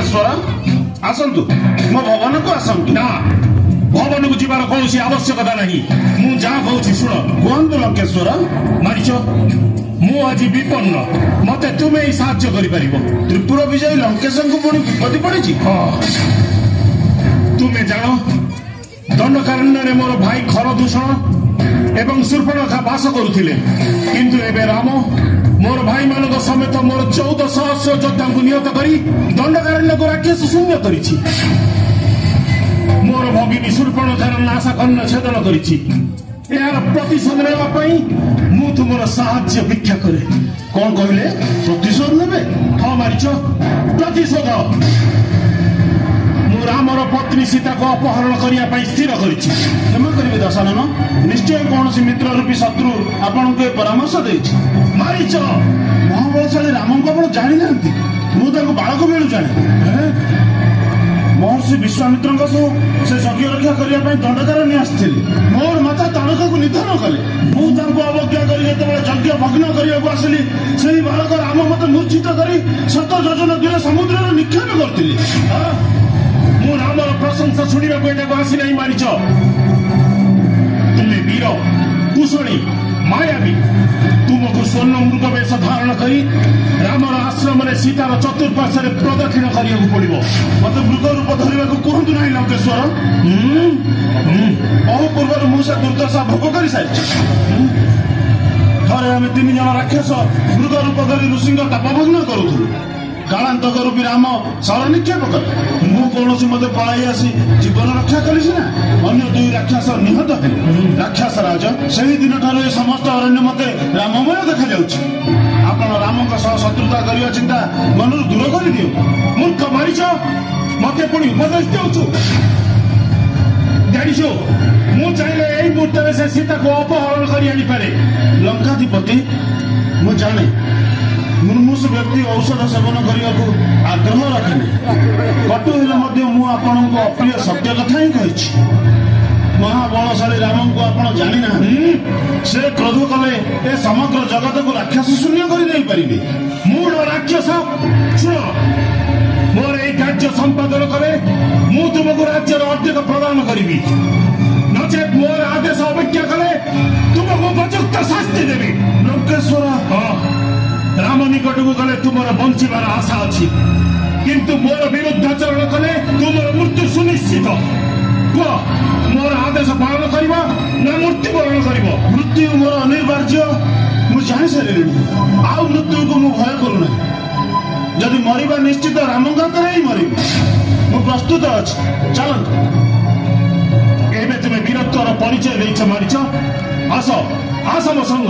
लंकेश्वर आसतु मो भवन को आसतु ना भवन को जीवार कौन आवश्यकता नहीं मु जहाँ कहूँ शुण कहतु लंकेश्वर मारिच मु आज विपन्न मत तुम्हें ही साहाय्य कर त्रिपुर विजय लंकेश्वर को पुणी विपत्ति पड़ी तुम्हें जान दंडकारण्य मोर भाई खरदूषण एवं शूर्पणखा बास करुले किंतु एबे राम मोर भाई मान समेत मोर 1400 योद्धा को निहत कर दंडकारण्य को राक्षस शून्य कर मोर भगिनी शूर्पणखार नाशा कर्ण छेदन कर प्रतिशोध नापी मु तुमर साहाय्य भिक्षा करे कौन कहले प्रतिशोध ने हाँ मारिच प्रतिशोध मु रामर पत्नी सीता को अपहरण करने स्थिर कर क्षमा करेंगे दशानन निश्चय कौन मित्र रूपी शत्रु आपण को परामर्श देछि मारिच महाबलशाली राम को आप जानी ना मुझे बालक बेलू जाने महर्षि विश्वामित्र से यज्ञ रक्षा करने दंडकारण्य आसती मोर माता ताड़का को निधन कले मुझे अवज्ञा कर यज्ञ भग्न करने को आसली से बालक राम मत मूर्छित कर 7 योजन दूर समुद्र निक्षेप करी मु रामर प्रशंसा शुणा को आसी नहीं मारिच तुम्हें वीर कुशली मायावी तुमको स्वर्ण मृग वेश धारण कर रामर आश्रम में सीतार चतुर्पार्श्व प्रदक्षिण करने को पड़ो मत मृग रूप धरने को कहतु ना लंकेश्वर बहु पूर्व मुझे दुर्दशा भोग कर सारी थे आम 3 जन राक्षस मृग रूप धरी ऋषि तपभग्न करूलु कालांतक रूपी राम शर निक्षेप कले मु कौन मत पलाई आसी जीवन रक्षा करी ना अन्य 2 राक्षस निहत है राक्षस राज से ही दिन ठार समस्त अरण्य मत राममय देखा जाउछि आपण राम शत्रुता करने चिंता मन दूर कर दियो मूर्ख मारिच मत पुणी उपदेश देउछु जानिछु मु चाहे यही मुहूर्त से सीता को अपहरण कर आनी पारे लंकाधिपति मु जाने मुर्मुष व्यक्ति औषध सेवन करने को आग्रह रखे कटु हेले मु आपण को अप्रिय सत्य कथा ही कही महाबलशाली राम को आप जानी ना से क्रोध कले ए समग्र जगत को राक्षस शून्य कर मूढ़ राक्षस शुण मोर यही कार्य संपादन करे मु तुमको राज्यर अर्धेक प्रदान करी नचेत मोर आदेश अपेक्षा कले तुमको उपयुक्त शास्ति देवी लंकेश्वर राम निकट को गले तुमर बंचार आशा अच्छी किंतु मोर विरुद्धाचरण कले तुमर मृत्यु सुनिश्चित कह मोर आदेश पालन कर मृत्युवरण कर मृत्यु मोर अनिवार्य मुझे जानी सारे आउ मृत्यु को मु भय करूना जदि मरवा निश्चित राम हाथ ही मर मु प्रस्तुत अच्छी चलत एवं तुम्हें वीरत्वर परिचय देच मारिच आस आस मो संग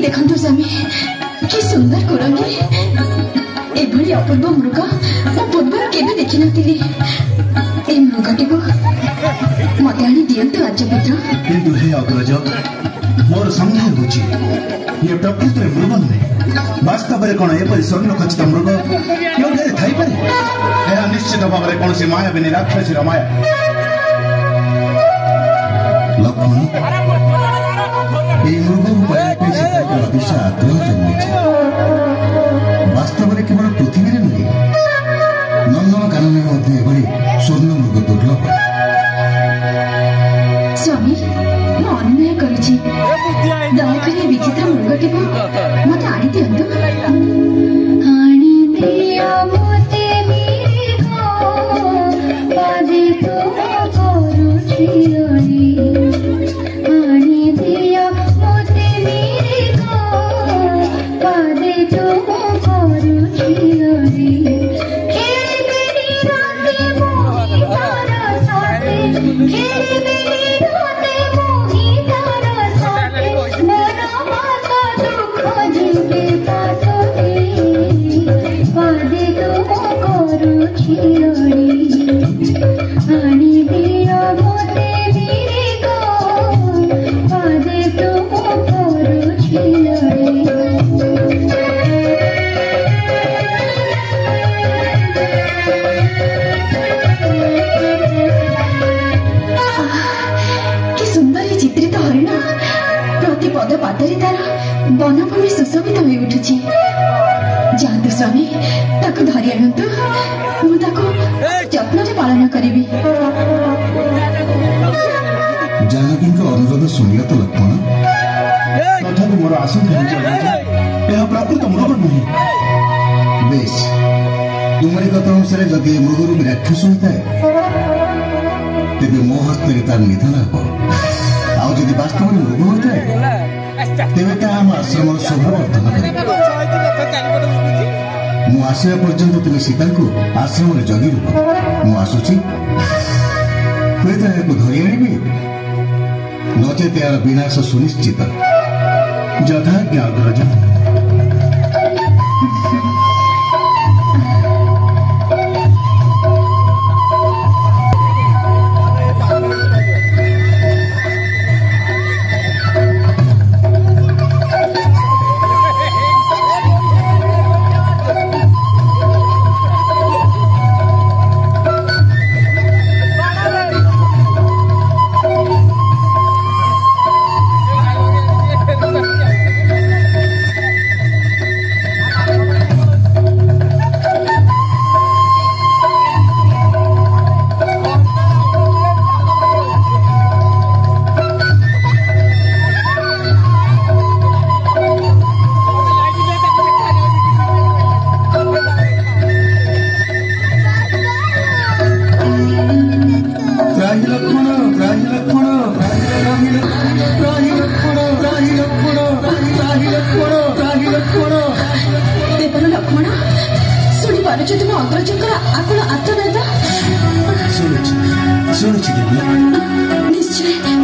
देखु स्वामी कि सुंदर कुरंगी एभली अपूर्व मृग मो पूर्वर केवे देखि नथिली ए मृगटी को मते आनी दियंतु राजपुत्र किंतु हे अग्रज मोर संदेह होची ये प्रकृति रे मृग नहीं वास्तव में कोन एपरि स्वर्ण खचित मृग क्यों घरे थाई पारे यह निश्चित भाव में कौन सी माया बिनी राक्षसी माया लक्ष्मण दिशा आग्रह जन्मी वास्तव में केवल पृथ्वी नुहे नंदन कानन स्वर्ण मृग दुर्लभ स्वामी मु अन्याय करुछि दयाकरी विचित्र मृगटी को मत आनी दियंतु आनी दिया मोते मिर्ग पादे तो करुछि आनी दिया मोते मिर्ग पादे तो करुछि मोर माता दुख जिंदे पातो ବନଭୂମି ସୁଶୋଭିତ ହୋଇ ଉଠୁଛି। ଯାଆନ୍ତୁ ସ୍ୱାମୀ, ତାକୁ ଧରି ଆଣନ୍ତୁ, ମୁଁ ତାକୁ ଯତ୍ନରେ ପାଳନ କରିବି। ଜାନକୀଙ୍କ ଅନୁରୋଧ ଶୁଣିଲ ତ ଲକ୍ଷ୍ମଣ? ତଥାପି ମୋର ଆଶଙ୍କା ହେଉଛି ଏହା ପ୍ରକୃତ ମୃଗ ନୁହେଁ। ବେଶ, ତୁମରି କଥା ଅନୁସାରେ ଯଦି ଏ ମୃଗରୁ ରାକ୍ଷସ ହୋଇଥାଏ ତେବେ ମୋ ହସ୍ତରେ ତାର ନିଧନ ହେବ। ଆଉ ଯଦି ବାସ୍ତବରେ ମୃଗ ହୋଇଥାଏ ତେବେ ତାହା ଆମ ଆଶ୍ରମର ଶୋଭା ବର୍ଦ୍ଧନ କରିବ। ମୁଁ ଆସିବା ପର୍ଯ୍ୟନ୍ତ ତୁମେ ସୀତାଙ୍କୁ ଆଶ୍ରମରେ ଜଗି ରୁହ। ମୁଁ ଆସୁଛି, ହୁଏତ ଏହାକୁ ଧରି ଆଣିବି, ନଚେତ ଏହାର ବିନାଶ ସୁନିଶ୍ଚିତ। ଯଥାଜ୍ଞା ଅଗ୍ରଜ।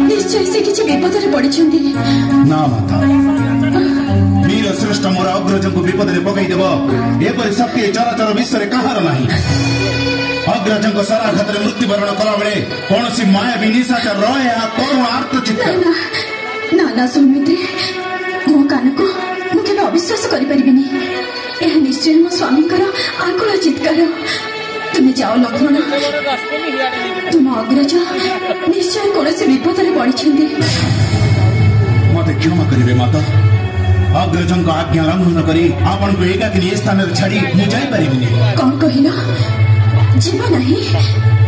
ନିଶ୍ଚୟ ସେ କିଛି ବିପଦରେ ପଡ଼ିଛନ୍ତି। ନା ମାତା, ବୀର ଶ୍ରେଷ୍ଠ ମୋର ଅଗ୍ରଜଙ୍କୁ ବିପଦରେ ପକାଇଦେବ ଏପରି ଶକ୍ତି ଚରାଚର ବିଶ୍ୱରେ କାହାର ନାହିଁ। ଅଗ୍ରଜଙ୍କ ଶରାଘାତରେ ମୃତ୍ୟୁବରଣ କଲାବେଳେ କୌଣସି ମାୟାବୀ ନିଶାଚର ଏହା କରୁଣ ଆର୍ତ୍ତ ଚିତ୍କାର। ନା ନା ସୌମିତ୍ରୀ, ମୋ କାନକୁ ମୁଁ କେବେ ଅବିଶ୍ୱାସ କରିପାରିବିନି। ଏହା ନିଶ୍ଚୟ ମୋ ସ୍ୱାମୀଙ୍କର ଆକୁଳ ଚିତ୍କାର। ତୁମେ ଯାଅ ଲକ୍ଷ୍ମଣ, ତୁମ ଅଗ୍ରଜ ନିଶ୍ଚୟ କୌଣସି ବିପଦରେ ପଡ଼ିଛନ୍ତି। ମତେ କ୍ଷମା କରିବେ ମାତା, ଅଗ୍ରଜଙ୍କ ଆଜ୍ଞା ଲଙ୍ଘନ କରି ଆପଣଙ୍କୁ ଏକାକିନି ଏ ସ୍ଥାନରେ ଛାଡ଼ି ମୁଁ ଯାଇପାରିବିନି। କଣ କହିଲ? ଯିବ ନାହିଁ?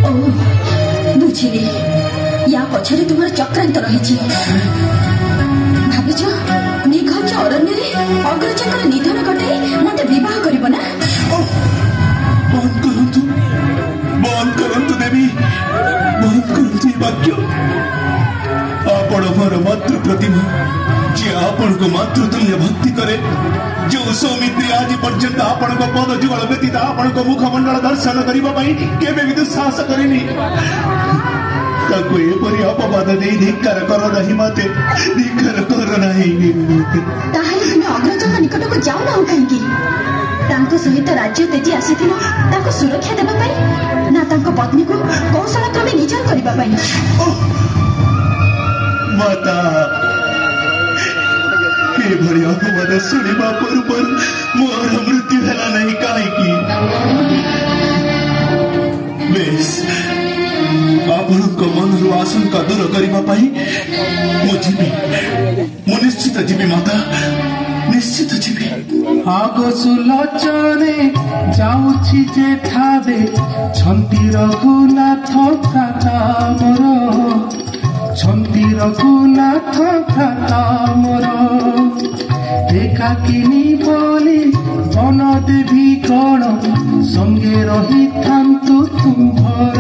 ଓ ବୁଝିଲି, ୟା ପଛରେ ତୁମର ଚକ୍ରାନ୍ତ ରହିଛି। ଭାବୁଛ ନିଘଞ୍ଚ ଅରଣ୍ୟରେ ଅଗ୍ରଜଙ୍କର ନିଧନ ଘଟାଇ ମତେ ବିବାହ କରିବ ନା? ବନ୍ଦ କରନ୍ତୁ, ବନ୍ଦ କରନ୍ତୁ ଦେବୀ, ବନ୍ଦ କରନ୍ତୁ ଏ ବାକ୍ୟ। ଆପଣ ମୋର ମାତୃ ପ୍ରତିମା, ଯିଏ ଆପଣଙ୍କୁ ମାତୃତୁଲ୍ୟ ଭକ୍ତି କରେ, ଯେଉଁ ସୌମିତ୍ରୀ ଆଜି ପର୍ଯ୍ୟନ୍ତ ଆପଣଙ୍କ ପଦ ଯୁଗଳ ବ୍ୟତୀତ ଆପଣଙ୍କ ମୁଖମଣ୍ଡଳ ଦର୍ଶନ କରିବା ପାଇଁ କେବେ ବି ଦୁଃସାହସ କରିନି, ତାକୁ ଏପରି ଅପବାଦ ଦେଇ ଧିକ୍କାର କର ନାହିଁ ମତେ, ଧିକ୍କାର କର ନାହିଁ। ତାହେଲେ ତୁମେ ଅଗ୍ରଜଙ୍କ ନିକଟକୁ ଯାଉନାହୁ କାହିଁକି? ତାଙ୍କ ସହିତ ରାଜ୍ୟ ତେଜି ଆସିଥିଲ ତାଙ୍କୁ ସୁରକ୍ଷା ଦେବା ପାଇଁ, ନା ତାଙ୍କ ପତ୍ନୀକୁ କୌଶଳ କ୍ରମେ ନିଜର କରିବା ପାଇଁ? ମାତା, ଏଭଳି ଅପବାଦ ଶୁଣିବା ପୂର୍ବରୁ ମୋର ମୃତ୍ୟୁ ହେଲା ନାହିଁ କାହିଁକି? ବେଶ, ଆପଣଙ୍କ ମନରୁ ଆଶଙ୍କା ଦୂର କରିବା ପାଇଁ ମୁଁ ଯିବି, ମୁଁ ନିଶ୍ଚିତ ଯିବି ମାତା, ନିଶ୍ଚିତ ଯିବି। ଆଗସୁଲୋଚନେ ଯାଉଛି ଯେଠାରେ ଛନ୍ତି ରଘୁନାଥ ଭ୍ରାତା ମୋର, ଛନ୍ତି ରଘୁନାଥ ଭ୍ରାତା ମୋର। ଏକାକିନୀ ବୋଲି ବନ ଦେବୀ କଣ ସଙ୍ଗେ ରହିଥାନ୍ତୁ ତୁମ୍ଭର,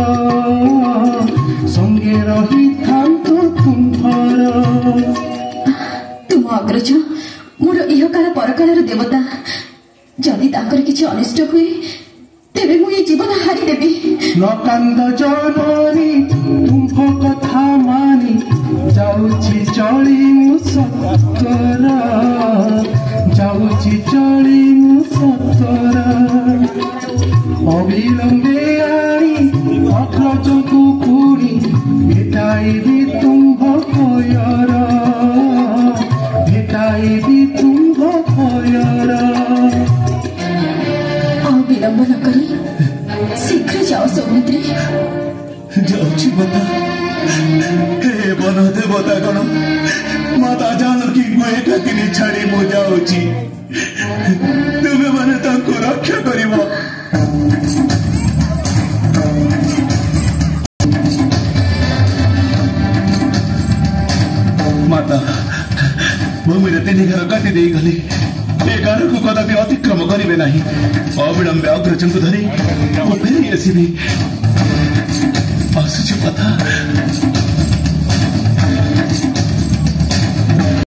ସଙ୍ଗେ ରହିଥାନ୍ତୁ ତୁମ୍ଭର। ତୁମ ଅଗ୍ରଜ ମୋର ଇହକାଳ ପରକାଳର ଦେବତା, ଯଦି ତାଙ୍କର କିଛି ଅନିଷ୍ଟ ହୁଏ ତେବେ ମୁଁ ଏ ଜୀବନ ହାରିଦେବି। ନକାନ୍ଦ ଜନନୀ ତୁମ୍ଭ କଥା ମାନି ଯାଉଛି ଚଳି ମୁଁ ସତର, ଯାଉଛି ଚଳି ମୁଁ ସତର। ଅବିଳମ୍ବେ ଆଣି ଅଗ୍ରଜକୁ ପୁଣି ଭେଟାଇବି ତୁମ୍ଭ ଭୟର, ଭେଟାଇବି ତୁମ୍ଭ ଭୟର। ଆଉ ବିଳମ୍ବ ନ କରି ଶୀଘ୍ର ଯାଅ ସୌମିତ୍ରୀ। ଯାଉଛି ମାତା, ହେ बन देवता गण माता जानकी एकाकिनी छाड़ी मु जाऊची तुमे माने तांको रक्षा करिवो माता भूमि तीन घर काटी दे गली ए गार को कदापि अतिक्रम करिवे नाही अविलंबे अग्रजन को धरी फेरी आसबि आसुची माता